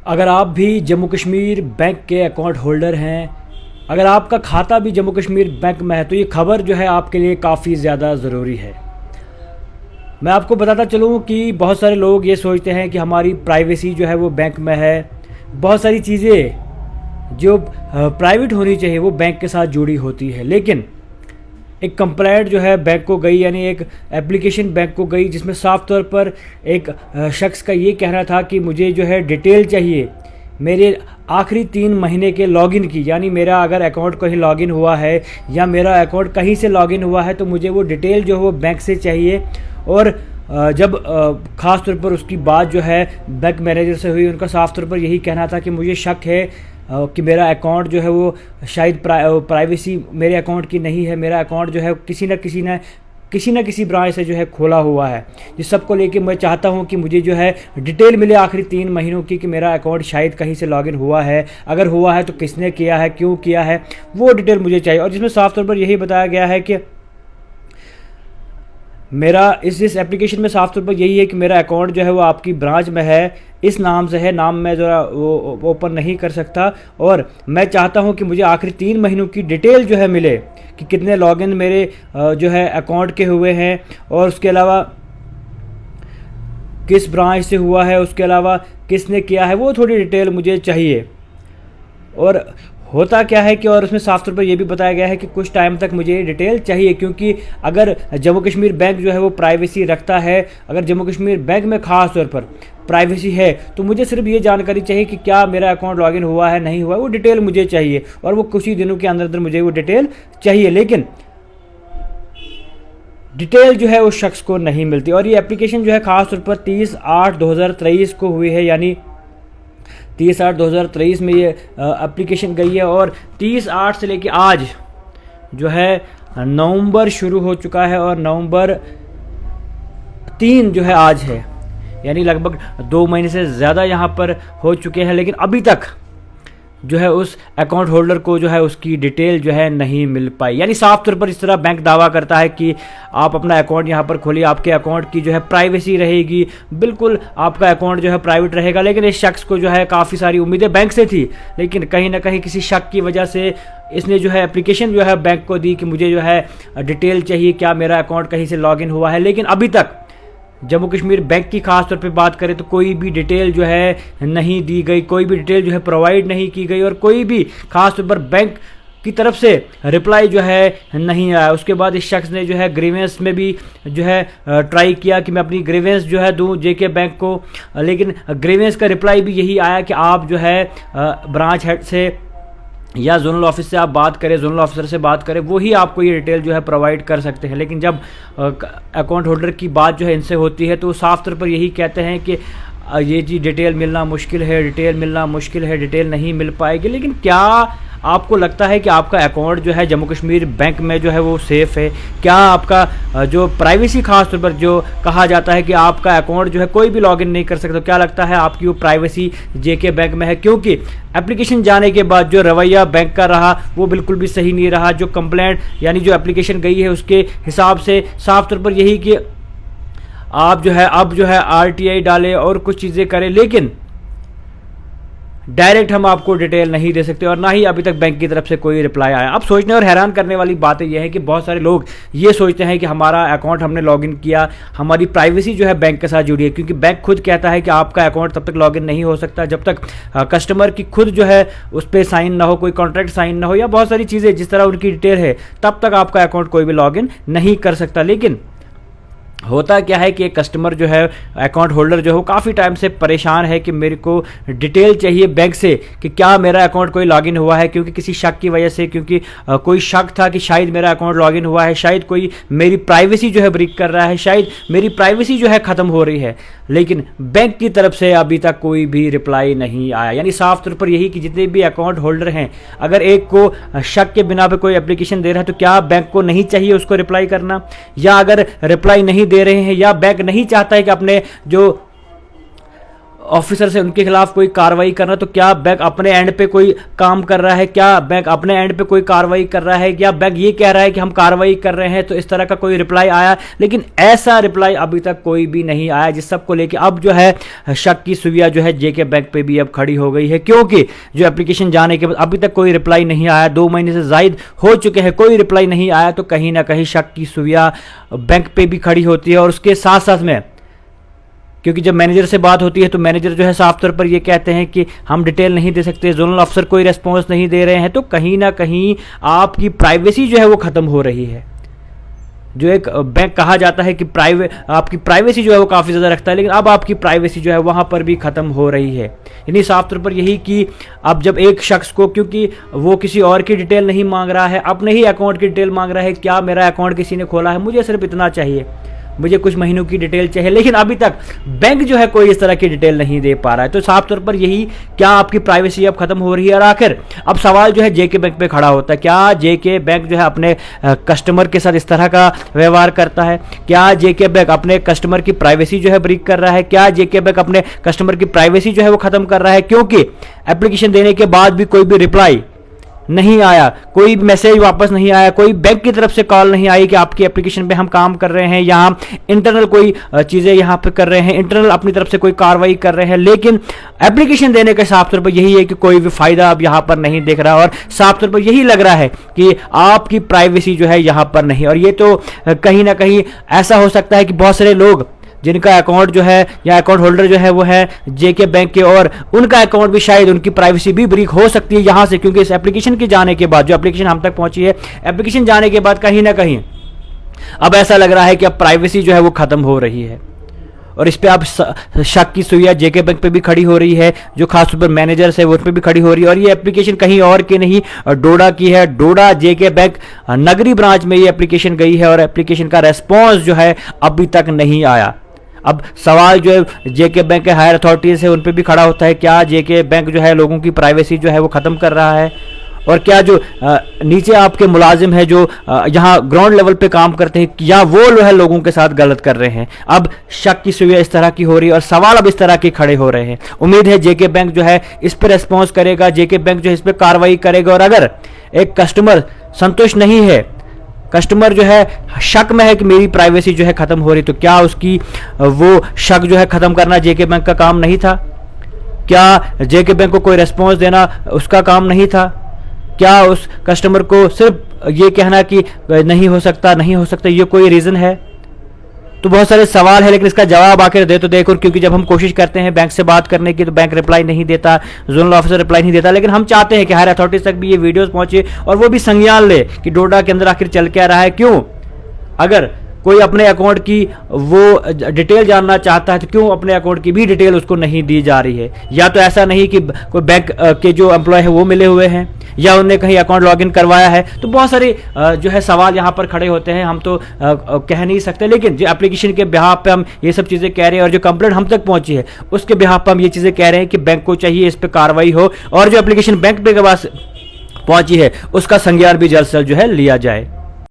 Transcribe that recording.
अगर आप भी जम्मू कश्मीर बैंक के अकाउंट होल्डर हैं, अगर आपका खाता भी जम्मू कश्मीर बैंक में है, तो ये खबर जो है आपके लिए काफ़ी ज़्यादा ज़रूरी है। मैं आपको बताता चलूँ कि बहुत सारे लोग ये सोचते हैं कि हमारी प्राइवेसी जो है वो बैंक में है। बहुत सारी चीज़ें जो प्राइवेट होनी चाहिए वो बैंक के साथ जुड़ी होती है, लेकिन एक कंप्लेंट जो है बैंक को गई, यानी एक एप्लीकेशन बैंक को गई, जिसमें साफ तौर पर एक शख्स का ये कहना था कि मुझे जो है डिटेल चाहिए मेरे आखिरी 3 महीने के लॉगिन की, यानी मेरा अगर अकाउंट कहीं लॉगिन हुआ है या मेरा अकाउंट कहीं से लॉगिन हुआ है तो मुझे वो डिटेल जो है वो बैंक से चाहिए। और जब ख़ास तौर पर उसकी बात जो है बैंक मैनेजर से हुई, उनका साफ तौर पर यही कहना था कि मुझे शक है कि मेरा अकाउंट जो है वो शायद प्राइवेसी मेरे अकाउंट की नहीं है। मेरा अकाउंट जो है किसी न किसी ब्रांच से जो है खोला हुआ है। जिस सबको लेके मैं चाहता हूं कि मुझे जो है डिटेल मिले आखिरी 3 महीनों की कि मेरा अकाउंट शायद कहीं से लॉगिन हुआ है, अगर हुआ है तो किसने किया है, क्यों किया है, वो डिटेल मुझे चाहिए। और जिसमें साफ तौर पर यही बताया गया है कि मेरा इस एप्लीकेशन में साफ तौर पर यही है कि मेरा अकाउंट जो है वो आपकी ब्रांच में है, इस नाम से है, नाम मैं ज़रा वो ओपन नहीं कर सकता, और मैं चाहता हूं कि मुझे आखिरी 3 महीनों की डिटेल जो है मिले कि कितने लॉगिन मेरे जो है अकाउंट के हुए हैं, और उसके अलावा किस ब्रांच से हुआ है, उसके अलावा किसने किया है, वो थोड़ी डिटेल मुझे चाहिए। और होता क्या है कि और उसमें साफ तौर पर यह भी बताया गया है कि कुछ टाइम तक मुझे ये डिटेल चाहिए, क्योंकि अगर जम्मू कश्मीर बैंक जो है वो प्राइवेसी रखता है, अगर जम्मू कश्मीर बैंक में ख़ास तौर पर प्राइवेसी है, तो मुझे सिर्फ ये जानकारी चाहिए कि क्या मेरा अकाउंट लॉगिन हुआ है, नहीं हुआ, वो डिटेल मुझे चाहिए, और वो कुछ ही दिनों के अंदर अंदर मुझे वो डिटेल चाहिए। लेकिन डिटेल जो है उस शख्स को नहीं मिलती। और ये एप्लीकेशन जो है ख़ास तौर पर 30/8/2023 को हुई है, यानी 30/8/2023 में ये एप्लीकेशन गई है, और 30/8 से लेके आज जो है नवंबर शुरू हो चुका है, और नवंबर 3 जो है आज है, यानी लगभग 2 महीने से ज़्यादा यहाँ पर हो चुके हैं, लेकिन अभी तक जो है उस अकाउंट होल्डर को जो है उसकी डिटेल जो है नहीं मिल पाई। यानी साफ तौर पर इस तरह बैंक दावा करता है कि आप अपना अकाउंट यहाँ पर खोलिए, आपके अकाउंट की जो है प्राइवेसी रहेगी, बिल्कुल आपका अकाउंट जो है प्राइवेट रहेगा। लेकिन इस शख्स को जो है काफ़ी सारी उम्मीदें बैंक से थी, लेकिन कहीं ना कहीं किसी शक की वजह से इसने जो है एप्लीकेशन जो है बैंक को दी कि मुझे जो है डिटेल चाहिए, क्या मेरा अकाउंट कहीं से लॉगिन हुआ है। लेकिन अभी तक जम्मू कश्मीर बैंक की खास तौर पे बात करें तो कोई भी डिटेल जो है नहीं दी गई, कोई भी डिटेल जो है प्रोवाइड नहीं की गई, और कोई भी खास तौर पर बैंक की तरफ से रिप्लाई जो है नहीं आया। उसके बाद इस शख्स ने जो है ग्रीवेंस में भी जो है ट्राई किया कि मैं अपनी ग्रीवेंस जो है दूं जेके बैंक को, लेकिन ग्रीवेंस का रिप्लाई भी यही आया कि आप जो है ब्रांच हेड से या जोनल ऑफिस से आप बात करें, जोनल ऑफिसर से बात करें, वो ही आपको ये डिटेल जो है प्रोवाइड कर सकते हैं। लेकिन जब अकाउंट होल्डर की बात जो है इनसे होती है तो साफ तौर पर यही कहते हैं कि ये जी डिटेल मिलना मुश्किल है, डिटेल मिलना मुश्किल है, डिटेल नहीं मिल पाएगी। लेकिन क्या आपको लगता है कि आपका अकाउंट जो है जम्मू कश्मीर बैंक में जो है वो सेफ़ है? क्या आपका जो प्राइवेसी खास तौर पर जो कहा जाता है कि आपका अकाउंट जो है कोई भी लॉगिन नहीं कर सकता, क्या लगता है आपकी वो प्राइवेसी जेके बैंक में है? क्योंकि एप्लीकेशन जाने के बाद जो रवैया बैंक का रहा वो बिल्कुल भी सही नहीं रहा। जो कंप्लेंट यानी जो एप्लीकेशन गई है उसके हिसाब से साफ तौर पर यही कि आप जो है अब जो है RTI डालें और कुछ चीज़ें करें, लेकिन डायरेक्ट हम आपको डिटेल नहीं दे सकते, और ना ही अभी तक बैंक की तरफ से कोई रिप्लाई आया। अब सोचने और हैरान करने वाली बात यह है कि बहुत सारे लोग ये सोचते हैं कि हमारा अकाउंट हमने लॉगिन किया, हमारी प्राइवेसी जो है बैंक के साथ जुड़ी है, क्योंकि बैंक खुद कहता है कि आपका अकाउंट तब तक लॉगिन नहीं हो सकता जब तक कस्टमर की खुद जो है उस पर साइन ना हो, कोई कॉन्ट्रैक्ट साइन ना हो, या बहुत सारी चीज़ें जिस तरह उनकी डिटेल है, तब तक आपका अकाउंट कोई भी लॉगिन नहीं कर सकता। लेकिन होता क्या है कि एक कस्टमर जो है अकाउंट होल्डर जो है वो काफ़ी टाइम से परेशान है कि मेरे को डिटेल चाहिए बैंक से कि क्या मेरा अकाउंट कोई लॉगिन हुआ है, क्योंकि किसी शक की वजह से, क्योंकि कोई शक था कि शायद मेरा अकाउंट लॉगिन हुआ है, शायद कोई मेरी प्राइवेसी जो है ब्रीक कर रहा है, शायद मेरी प्राइवेसी जो है ख़त्म हो रही है। लेकिन बैंक की तरफ से अभी तक कोई भी रिप्लाई नहीं आया। यानी साफ तौर पर यही कि जितने भी अकाउंट होल्डर हैं, अगर एक को शक के बिना पे कोई एप्लीकेशन दे रहा है तो क्या बैंक को नहीं चाहिए उसको रिप्लाई करना? या अगर रिप्लाई नहीं दे रहे हैं या बैंक नहीं चाहता है कि अपने जो ऑफिसर से उनके खिलाफ कोई कार्रवाई करना, तो क्या बैंक अपने एंड पे कोई काम कर रहा है, क्या बैंक अपने एंड पे कोई कार्रवाई कर रहा है, या बैंक ये कह रहा है कि हम कार्रवाई कर रहे हैं। तो इस तरह का कोई रिप्लाई आया, लेकिन ऐसा रिप्लाई अभी तक कोई भी नहीं आया, जिस सबको लेके अब जो है शक की सुइयां जो है जेके बैंक पे भी अब खड़ी हो गई है, क्योंकि जो एप्लीकेशन जाने के बाद अभी तक कोई रिप्लाई नहीं आया, 2 महीने से जायद हो चुके हैं, कोई रिप्लाई नहीं आया। तो कहीं ना कहीं शक की सुइयां बैंक पे भी खड़ी होती है। और उसके साथ साथ में, क्योंकि जब मैनेजर से बात होती है तो मैनेजर जो है साफ तौर पर ये कहते हैं कि हम डिटेल नहीं दे सकते, जोनल अफसर कोई रेस्पॉन्स नहीं दे रहे हैं। तो कहीं ना कहीं आपकी प्राइवेसी जो है वो खत्म हो रही है। जो एक बैंक कहा जाता है कि आपकी प्राइवेसी जो है वो काफ़ी ज़्यादा रखता है, लेकिन अब आपकी प्राइवेसी जो है वहाँ पर भी ख़त्म हो रही है। यानी साफ तौर पर यही कि अब जब एक शख्स को, क्योंकि वो किसी और की डिटेल नहीं मांग रहा है, अपने ही अकाउंट की डिटेल मांग रहा है, क्या मेरा अकाउंट किसी ने खोला है, मुझे सिर्फ इतना चाहिए, मुझे कुछ महीनों की डिटेल चाहिए, लेकिन अभी तक बैंक जो है कोई इस तरह की डिटेल नहीं दे पा रहा है। तो साफ तौर पर यही, क्या आपकी प्राइवेसी अब खत्म हो रही है। और आखिर अब सवाल जो है जेके बैंक पे खड़ा होता है, क्या जेके बैंक जो है अपने कस्टमर के साथ इस तरह का व्यवहार करता है, क्या जेके बैंक अपने कस्टमर की प्राइवेसी जो है ब्रीक कर रहा है, क्या जेके बैंक अपने कस्टमर की प्राइवेसी जो है वो खत्म कर रहा है। क्योंकि एप्लीकेशन देने के बाद भी कोई भी रिप्लाई नहीं आया, कोई मैसेज वापस नहीं आया, कोई बैंक की तरफ से कॉल नहीं आई कि आपकी एप्लीकेशन पे हम काम कर रहे हैं, यहाँ इंटरनल कोई चीज़ें यहाँ पे कर रहे हैं, इंटरनल अपनी तरफ से कोई कार्रवाई कर रहे हैं। लेकिन एप्लीकेशन देने का साफ तौर पर यही है कि कोई भी फायदा अब यहाँ पर नहीं दिख रहा, और साफ तौर पर यही लग रहा है कि आपकी प्राइवेसी जो है यहाँ पर नहीं। और ये तो कहीं ना कहीं ऐसा हो सकता है कि बहुत सारे लोग जिनका अकाउंट जो है या अकाउंट होल्डर जो है वो है जेके बैंक के, और उनका अकाउंट भी शायद उनकी प्राइवेसी भी ब्रीक हो सकती है यहाँ से, क्योंकि इस एप्लीकेशन के जाने के बाद, जो एप्लीकेशन हम तक पहुंची है, एप्लीकेशन जाने के बाद कहीं ना कहीं अब ऐसा लग रहा है कि अब प्राइवेसी जो है वो खत्म हो रही है। और इस पे अब शक की सुइयां जेके बैंक पे भी खड़ी हो रही है, जो खासतौर पर मैनेजर्स है वो उस पर भी खड़ी हो रही है। और ये एप्लीकेशन कहीं और की नहीं, डोडा की है। डोडा जेके बैंक नगरी ब्रांच में ये एप्लीकेशन गई है, और एप्लीकेशन का रेस्पॉन्स जो है अभी तक नहीं आया। अब सवाल जो है जेके बैंक के हायर अथॉरिटीज है उन पे भी खड़ा होता है, क्या जेके बैंक जो है लोगों की प्राइवेसी जो है वो खत्म कर रहा है, और क्या जो नीचे आपके मुलाजिम है जो यहाँ ग्राउंड लेवल पे काम करते हैं, या वो जो है लोगों के साथ गलत कर रहे हैं। अब शक की सुइयां इस तरह की हो रही है और सवाल अब इस तरह के खड़े हो रहे हैं। उम्मीद है जेके बैंक जो है इस पर रेस्पॉन्स करेगा, जेके बैंक जो है इस पर कार्रवाई करेगा। और अगर एक कस्टमर संतुष्ट नहीं है, कस्टमर जो है शक में है कि मेरी प्राइवेसी जो है खत्म हो रही, तो क्या उसकी वो शक जो है खत्म करना जेके बैंक का काम नहीं था? क्या जेके बैंक को कोई रेस्पॉन्स देना उसका काम नहीं था? क्या उस कस्टमर को सिर्फ ये कहना कि नहीं हो सकता, नहीं हो सकता, ये कोई रीज़न है? तो बहुत सारे सवाल है, लेकिन इसका जवाब आकर दे तो देखो, क्योंकि जब हम कोशिश करते हैं बैंक से बात करने की तो बैंक रिप्लाई नहीं देता, जोनल ऑफिसर रिप्लाई नहीं देता। लेकिन हम चाहते हैं कि हायर अथॉरिटीज तक भी ये वीडियोस पहुंचे और वो भी संज्ञान ले कि डोडा के अंदर आखिर चल क्या रहा है। क्यों अगर कोई अपने अकाउंट की वो डिटेल जानना चाहता है तो क्यों अपने अकाउंट की भी डिटेल उसको नहीं दी जा रही है? या तो ऐसा नहीं कि कोई बैंक के जो एम्प्लॉय है वो मिले हुए हैं, या उन्होंने कहीं अकाउंट लॉगिन करवाया है। तो बहुत सारे जो है सवाल यहाँ पर खड़े होते हैं, हम तो कह नहीं सकते। लेकिन जो एप्लीकेशन के बिहाफ पे हम ये सब चीज़ें कह रहे हैं, और जो कंप्लेंट हम तक पहुंची है उसके बिहाफ पर हम ये चीज़ें कह रहे हैं कि बैंक को चाहिए इस पर कार्रवाई हो, और जो एप्लीकेशन बैंक पे के पास पहुंची है उसका संज्ञान भी जल्द से जल्द जो है लिया जाए।